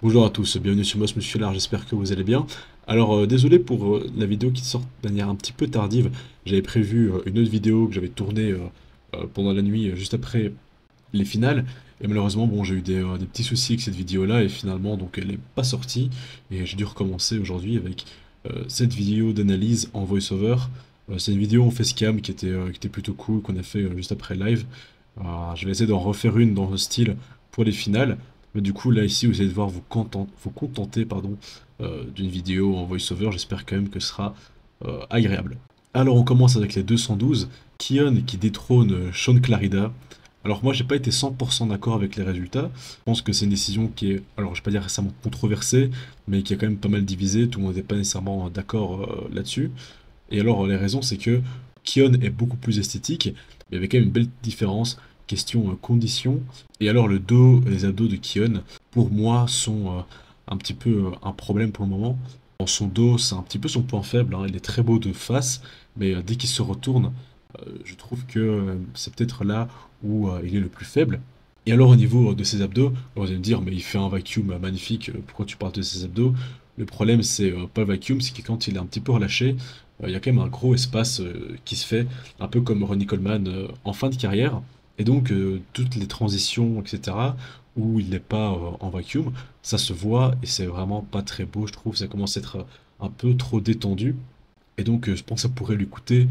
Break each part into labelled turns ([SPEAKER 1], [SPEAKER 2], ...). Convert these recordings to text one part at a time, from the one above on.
[SPEAKER 1] Bonjour à tous, bienvenue sur Moss Musculaire, j'espère que vous allez bien. Alors désolé pour la vidéo qui sort de manière un petit peu tardive, j'avais prévu une autre vidéo que j'avais tournée pendant la nuit juste après les finales, et malheureusement bon j'ai eu des petits soucis avec cette vidéo là et finalement donc elle n'est pas sortie et j'ai dû recommencer aujourd'hui avec cette vidéo d'analyse en voice-over. C'est une vidéo en facecam qui était plutôt cool qu'on a fait juste après le live. Je vais essayer d'en refaire une dans ce style pour les finales. Mais du coup, là, ici, vous allez devoir vous contenter pardon, d'une vidéo en voice-over. J'espère quand même que ce sera agréable. Alors, on commence avec les 212. Kion qui détrône Sean Clarida. Alors, moi, j'ai pas été 100% d'accord avec les résultats. Je pense que c'est une décision qui est, alors, je vais pas dire récemment controversée, mais qui a quand même pas mal divisé. Tout le monde n'est pas nécessairement d'accord là-dessus. Et alors, les raisons, c'est que Kion est beaucoup plus esthétique, mais il y avait quand même une belle différence, question condition. Et alors, le dos et les abdos de Kion, pour moi, sont un petit peu un problème pour le moment. Dans son dos, c'est un petit peu son point faible, hein. Il est très beau de face, mais dès qu'il se retourne, je trouve que c'est peut-être là où il est le plus faible. Et alors, au niveau de ses abdos, vous allez me dire, mais il fait un vacuum magnifique, pourquoi tu parles de ses abdos? Le problème, c'est pas le vacuum, c'est que quand il est un petit peu relâché, il y a quand même un gros espace qui se fait, un peu comme Ronnie Coleman en fin de carrière. Et donc, toutes les transitions, etc., où il n'est pas en vacuum, ça se voit et c'est vraiment pas très beau, je trouve. Ça commence à être un peu trop détendu. Et donc, je pense que ça pourrait lui coûter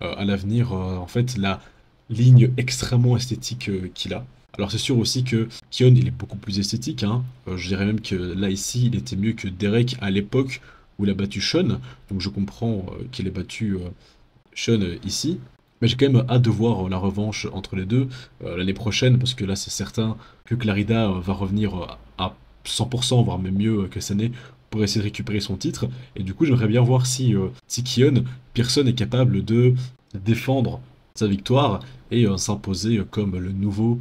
[SPEAKER 1] à l'avenir, en fait, la ligne extrêmement esthétique qu'il a. Alors c'est sûr aussi que Kion il est beaucoup plus esthétique, hein. Je dirais même que là ici il était mieux que Derek à l'époque où il a battu Sean, donc je comprends qu'il ait battu Sean ici, mais j'ai quand même hâte de voir la revanche entre les deux l'année prochaine, parce que là c'est certain que Clarida va revenir à 100%, voire même mieux que cette année, pour essayer de récupérer son titre, et du coup j'aimerais bien voir si Kion, Pearson est capable de défendre sa victoire et s'imposer comme le nouveau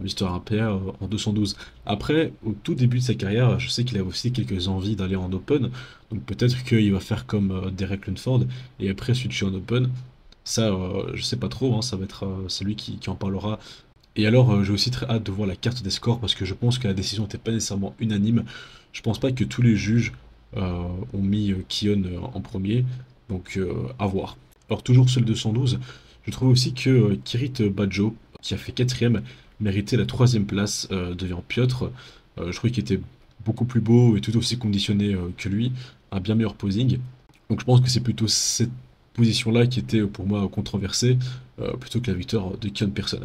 [SPEAKER 1] Mister Olympia en 212. Après, au tout début de sa carrière, je sais qu'il a aussi quelques envies d'aller en Open, donc peut-être qu'il va faire comme Derek Lunsford et après switcher en Open. Ça, je sais pas trop, hein, ça va être c'est lui qui en parlera. Et alors, j'ai aussi très hâte de voir la carte des scores parce que je pense que la décision n'était pas nécessairement unanime. Je pense pas que tous les juges ont mis Kion en premier, donc à voir. Alors, toujours sur le 212, je trouve aussi que Kirit Badjo, qui a fait quatrième, méritait la troisième place devant Piotr. Je trouvais qu'il était beaucoup plus beau et tout aussi conditionné que lui, un bien meilleur posing. Donc je pense que c'est plutôt cette position-là qui était pour moi controversée, plutôt que la victoire de Kion Pearson.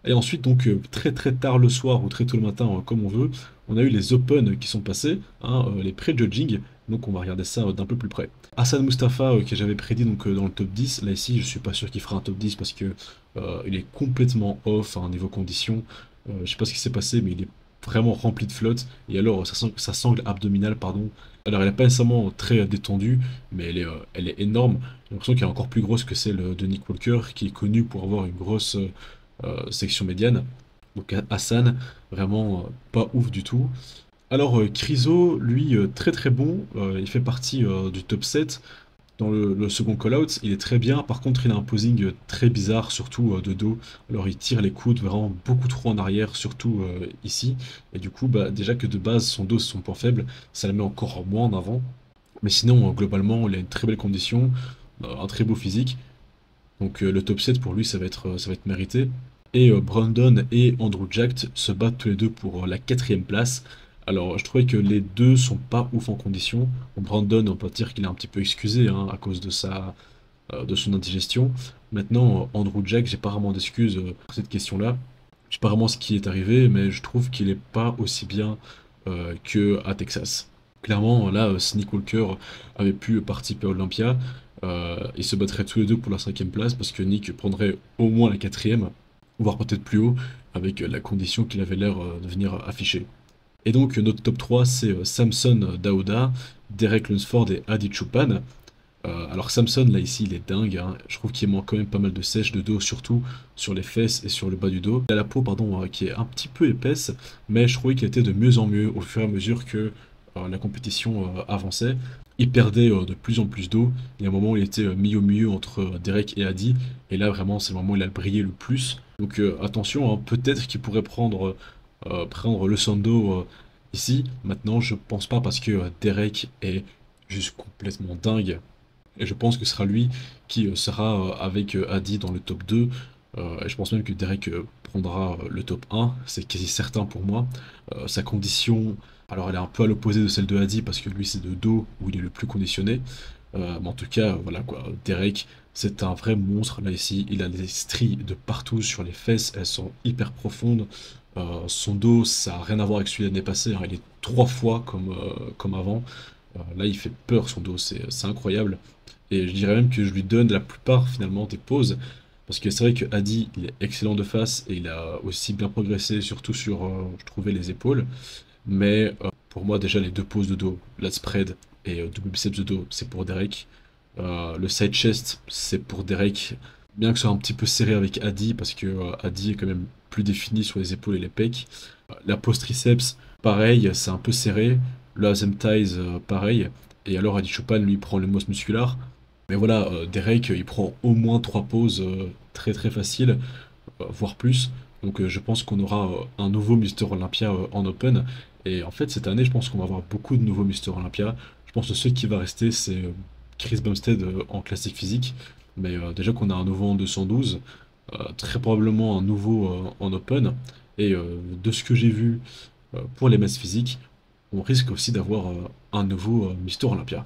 [SPEAKER 1] Et ensuite, donc, très très tard le soir ou très tôt le matin, comme on veut, on a eu les Open qui sont passés, hein, les pré-judging, donc on va regarder ça d'un peu plus près. Hassan Mustafa, que j'avais prédit donc, dans le top 10, là ici, je suis pas sûr qu'il fera un top 10 parce que il est complètement off à un niveau condition. Je sais pas ce qui s'est passé, mais il est vraiment rempli de flotte. Et alors, sa sangle abdominale, pardon, alors elle est pas nécessairement très détendue, mais elle est énorme. J'ai l'impression qu'elle est encore plus grosse que celle de Nick Walker, qui est connu pour avoir une grosse section médiane. Donc Hassan, vraiment pas ouf du tout. Alors Chryso, lui, très très bon, il fait partie du top 7 dans le second call-out, il est très bien, par contre il a un posing très bizarre, surtout de dos, alors il tire les coudes vraiment beaucoup trop en arrière, surtout ici, et du coup bah, déjà que de base son dos c'est son point faible, ça le met encore moins en avant, mais sinon globalement il a une très belle condition, un très beau physique, donc le top 7 pour lui ça va être mérité. Et Brandon et Andrew Jack se battent tous les deux pour la quatrième place. Alors je trouvais que les deux sont pas ouf en condition. Bon, Brandon, on peut dire qu'il est un petit peu excusé hein, à cause de son indigestion. Maintenant, Andrew Jack, j'ai pas vraiment d'excuses pour cette question-là. Je sais pas vraiment ce qui est arrivé, mais je trouve qu'il est pas aussi bien que à Texas. Clairement, là, si Nick Walker avait pu participer à Olympia, ils se battraient tous les deux pour la cinquième place parce que Nick prendrait au moins la quatrième. voire peut-être plus haut, avec la condition qu'il avait l'air de venir afficher. Et donc notre top 3, c'est Samson Dauda, Derek Lunsford et Adi Chupan. Alors Samson, là ici, il est dingue, hein. Je trouve qu'il manque quand même pas mal de sèche de dos, surtout sur les fesses et sur le bas du dos. Il a la peau, pardon, qui est un petit peu épaisse, mais je trouvais qu'il était de mieux en mieux au fur et à mesure que la compétition avançait. Il perdait de plus en plus d'eau. Il y a un moment où il était mis au milieu entre Derek et Adi, et là vraiment c'est le moment où il a brillé le plus. Donc attention, hein, peut-être qu'il pourrait prendre le Sando ici. Maintenant, je pense pas parce que Derek est juste complètement dingue. Et je pense que ce sera lui qui sera avec Adi dans le top 2. Et je pense même que Derek prendra le top 1. C'est quasi certain pour moi. Sa condition, alors elle est un peu à l'opposé de celle de Adi parce que lui c'est de dos où il est le plus conditionné. Mais en tout cas, voilà quoi. Derek, c'est un vrai monstre là ici. Il a des stries de partout sur les fesses. Elles sont hyper profondes. Son dos, ça n'a rien à voir avec celui de l'année passée, hein. Il est 3 fois comme avant. Là, il fait peur son dos. C'est incroyable. Et je dirais même que je lui donne la plupart finalement des pauses. Parce que c'est vrai que Adi, il est excellent de face et il a aussi bien progressé, surtout sur, je trouvais, les épaules. Mais pour moi, déjà, les deux poses de dos, lat spread et double biceps de dos, c'est pour Derek. Le side chest, c'est pour Derek. Bien que ce soit un petit peu serré avec Adi, parce que Adi est quand même plus défini sur les épaules et les pecs. La pose triceps, pareil, c'est un peu serré. Le Asem Ties, pareil. Et alors Adi Chopin, lui, prend le MOS musculaire. Mais voilà, Derek, il prend au moins 3 poses très très faciles, voire plus. Donc je pense qu'on aura un nouveau Mister Olympia en Open. Et en fait, cette année, je pense qu'on va avoir beaucoup de nouveaux Mister Olympia. Je pense que ce qui va rester, c'est Chris Bumstead en classique physique. Mais déjà qu'on a un nouveau en 212, très probablement un nouveau en Open. Et de ce que j'ai vu pour les masses physiques, on risque aussi d'avoir un nouveau Mister Olympia.